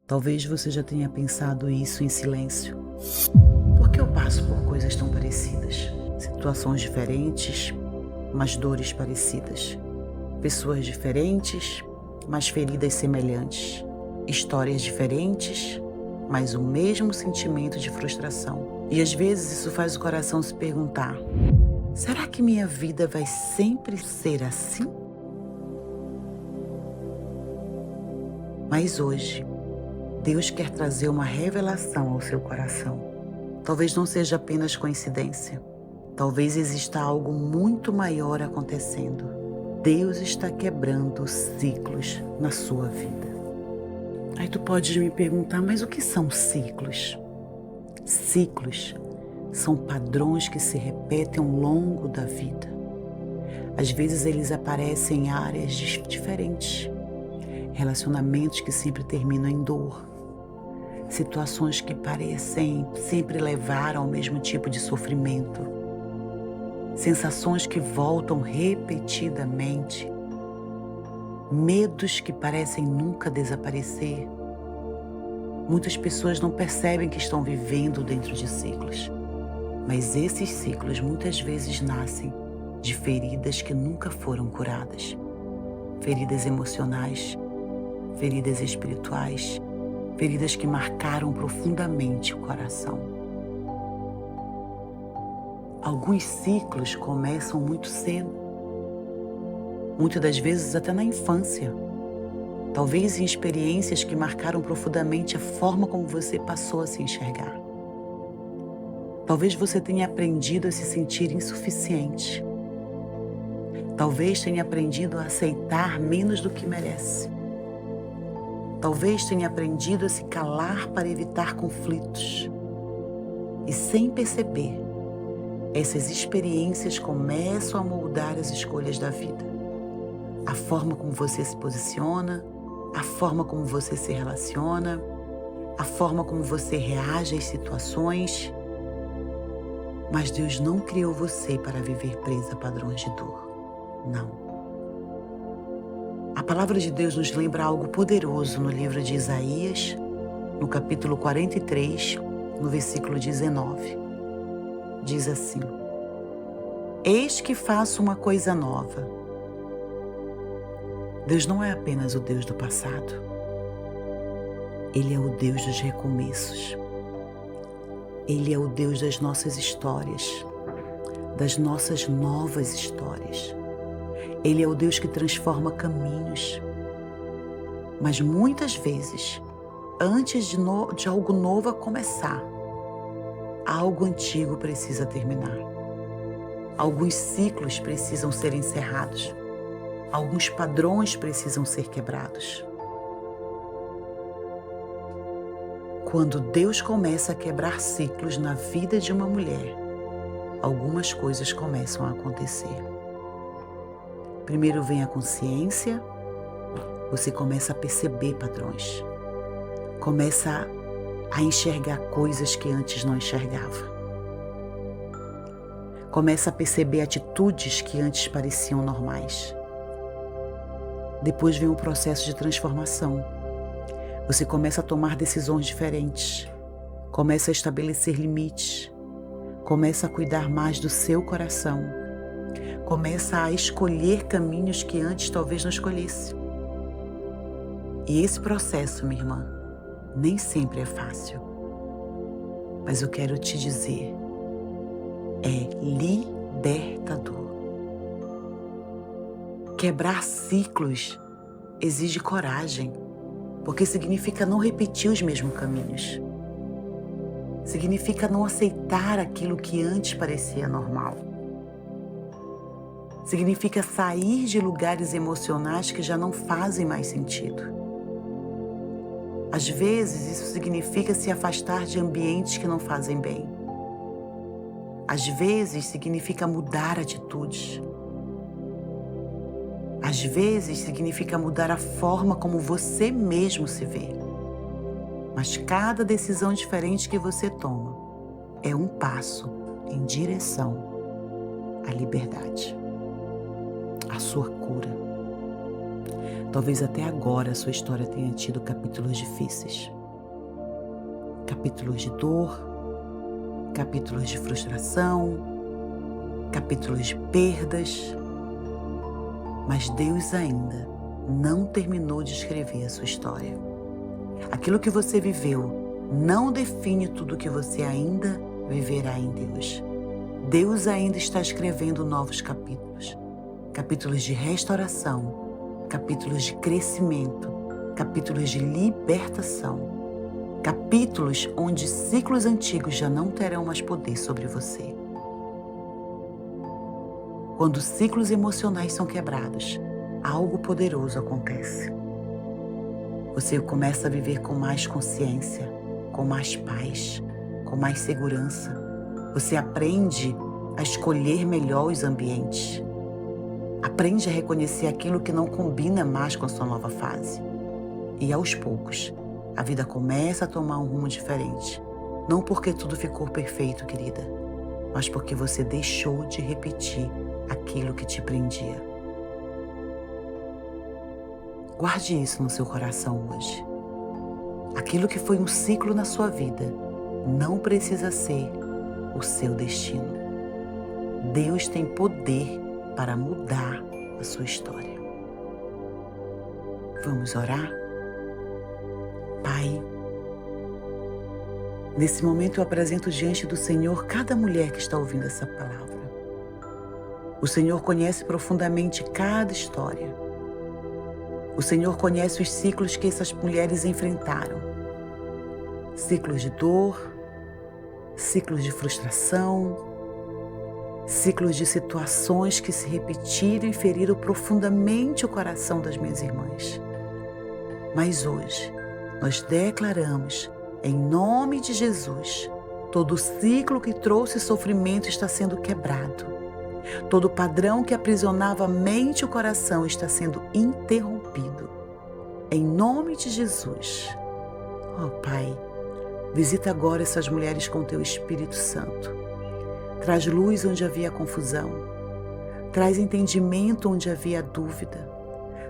Talvez você já tenha pensado isso em silêncio. Por que eu passo por coisas tão parecidas? Situações diferentes, mas dores parecidas. Pessoas diferentes, mas feridas semelhantes. Histórias diferentes, mas o mesmo sentimento de frustração. E às vezes isso faz o coração se perguntar: será que minha vida vai sempre ser assim? Mas hoje, Deus quer trazer uma revelação ao seu coração. Talvez não seja apenas coincidência. Talvez exista algo muito maior acontecendo. Deus está quebrando ciclos na sua vida. Aí tu pode me perguntar, mas o que são ciclos? Ciclos são padrões que se repetem ao longo da vida. Às vezes eles aparecem em áreas diferentes. Relacionamentos que sempre terminam em dor. Situações que parecem sempre levar ao mesmo tipo de sofrimento. Sensações que voltam repetidamente. Medos que parecem nunca desaparecer. Muitas pessoas não percebem que estão vivendo dentro de ciclos. Mas esses ciclos muitas vezes nascem de feridas que nunca foram curadas. Feridas emocionais, feridas espirituais, feridas que marcaram profundamente o coração. Alguns ciclos começam muito cedo, muitas das vezes até na infância. Talvez em experiências que marcaram profundamente a forma como você passou a se enxergar. Talvez você tenha aprendido a se sentir insuficiente. Talvez tenha aprendido a aceitar menos do que merece. Talvez tenha aprendido a se calar para evitar conflitos. E sem perceber, essas experiências começam a moldar as escolhas da vida. A forma como você se posiciona, a forma como você se relaciona, a forma como você reage às situações. Mas Deus não criou você para viver presa a padrões de dor. Não. A palavra de Deus nos lembra algo poderoso no livro de Isaías, no capítulo 43, no versículo 19. Diz assim: eis que faço uma coisa nova. Deus não é apenas o Deus do passado. Ele é o Deus dos recomeços. Ele é o Deus das nossas histórias, das nossas novas histórias. Ele é o Deus que transforma caminhos. Mas muitas vezes, antes de algo novo começar, algo antigo precisa terminar. Alguns ciclos precisam ser encerrados. Alguns padrões precisam ser quebrados. Quando Deus começa a quebrar ciclos na vida de uma mulher, algumas coisas começam a acontecer. Primeiro vem a consciência, você começa a perceber padrões. Começa a enxergar coisas que antes não enxergava. Começa a perceber atitudes que antes pareciam normais. Depois vem o processo de transformação. Você começa a tomar decisões diferentes. Começa a estabelecer limites. Começa a cuidar mais do seu coração. Começa a escolher caminhos que antes talvez não escolhesse. E esse processo, minha irmã, nem sempre é fácil. Mas eu quero te dizer, é libertador. Quebrar ciclos exige coragem, porque significa não repetir os mesmos caminhos. Significa não aceitar aquilo que antes parecia normal. Significa sair de lugares emocionais que já não fazem mais sentido. Às vezes, isso significa se afastar de ambientes que não fazem bem. Às vezes, significa mudar atitudes. Às vezes, significa mudar a forma como você mesmo se vê. Mas cada decisão diferente que você toma é um passo em direção à liberdade, à sua cura. Talvez até agora a sua história tenha tido capítulos difíceis. capítulos de dor, capítulos de frustração, capítulos de perdas, mas Deus ainda não terminou de escrever a sua história. Aquilo que você viveu não define tudo que você ainda viverá em Deus. Deus ainda está escrevendo novos capítulos, capítulos de restauração, capítulos de crescimento, capítulos de libertação, capítulos onde ciclos antigos já não terão mais poder sobre você. Quando ciclos emocionais são quebrados, algo poderoso acontece. Você começa a viver com mais consciência, com mais paz, com mais segurança. Você aprende a escolher melhor os ambientes. Aprende a reconhecer aquilo que não combina mais com a sua nova fase. E aos poucos, a vida começa a tomar um rumo diferente. Não porque tudo ficou perfeito, querida, mas porque você deixou de repetir aquilo que te prendia. Guarde isso no seu coração hoje. Aquilo que foi um ciclo na sua vida não precisa ser o seu destino. Deus tem poder para mudar a sua história. Vamos orar? Pai, nesse momento eu apresento diante do Senhor cada mulher que está ouvindo essa palavra. O Senhor conhece profundamente cada história. O Senhor conhece os ciclos que essas mulheres enfrentaram. Ciclos de dor, ciclos de frustração, ciclos de situações que se repetiram e feriram profundamente o coração das minhas irmãs. Mas hoje, nós declaramos, em nome de Jesus, todo ciclo que trouxe sofrimento está sendo quebrado. Todo padrão que aprisionava a mente e o coração está sendo interrompido. Em nome de Jesus. Oh, Pai, visita agora essas mulheres com Teu Espírito Santo. Traz luz onde havia confusão. Traz entendimento onde havia dúvida.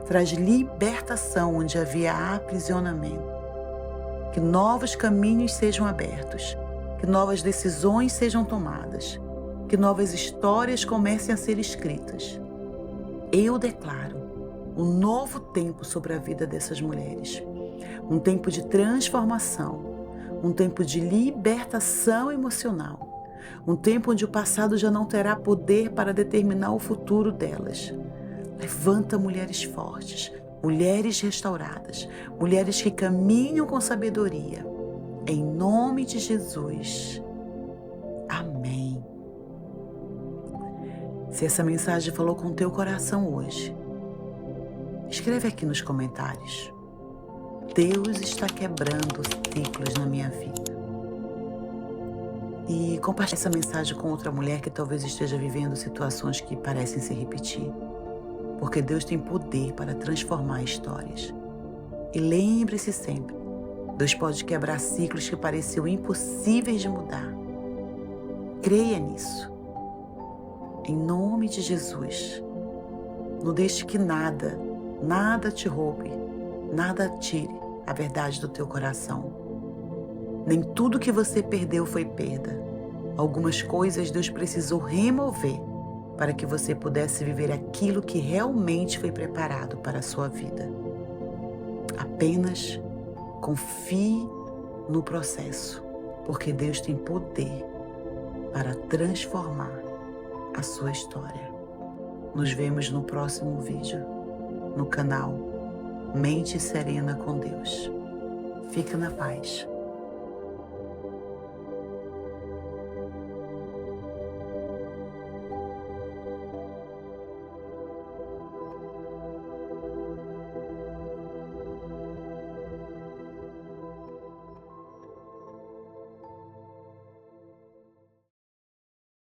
Traz libertação onde havia aprisionamento. Que novos caminhos sejam abertos. Que novas decisões sejam tomadas. Que novas histórias comecem a ser escritas. Eu declaro um novo tempo sobre a vida dessas mulheres. Um tempo de transformação. Um tempo de libertação emocional. Um tempo onde o passado já não terá poder para determinar o futuro delas. Levanta mulheres fortes, mulheres restauradas, mulheres que caminham com sabedoria. Em nome de Jesus. Amém. Se essa mensagem falou com o teu coração hoje, escreve aqui nos comentários. Deus está quebrando ciclos na minha vida. E compartilhe essa mensagem com outra mulher que talvez esteja vivendo situações que parecem se repetir. Porque Deus tem poder para transformar histórias. E lembre-se sempre, Deus pode quebrar ciclos que pareciam impossíveis de mudar. Creia nisso. Em nome de Jesus, não deixe que nada te roube, nada tire a verdade do teu coração. Nem tudo que você perdeu foi perda. Algumas coisas Deus precisou remover para que você pudesse viver aquilo que realmente foi preparado para a sua vida. Apenas confie no processo, porque Deus tem poder para transformar a sua história. Nos vemos no próximo vídeo, no canal Mente Serena com Deus. Fica na paz.